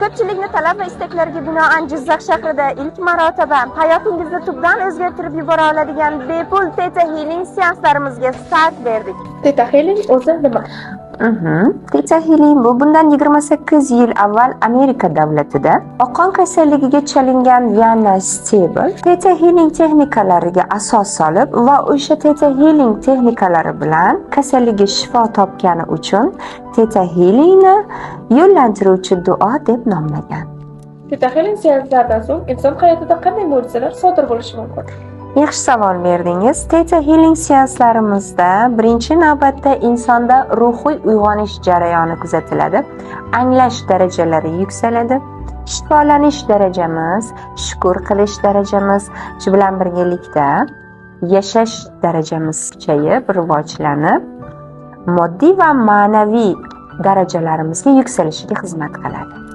Ko'pchilikni talab va istaklariga binoan Jizzax shahrida ilk marotaba hayotingizni tubdan o'zgartirib yubora oladigan bepul Theta Healing seanslarimizga start berdik. Theta Healing o'zi nima? Theta Healing bu bundan 28 yil avval Amerika davlatida oqqon kasalligiga chalingan Yana Stable Theta Healing texnikalariga asos solib va o'sha Theta Healing texnikalari bilan kasalligi shifo topgani uchun Theta Healingni yo'llantiruvchi duo deb nomlagan. Theta Healing seanslaridan so'ng inson hayotida qanday mo'jizalar sodir bo'lishi mumkin? Yaxshi savol berdingiz. Theta Healing seanslarimizda birinchi navbatda insonda ruhiy uyg'onish jarayoni kuzatiladi. Anglash darajalari yuksaladi. Shifolanish darajamiz, shukur qilish darajamiz, shu bilan birgalikda yashash darajamiz kuchayib, rivojlanib, moddiy va ma'naviy darajalarimizga yuksalishiga xizmat qiladi.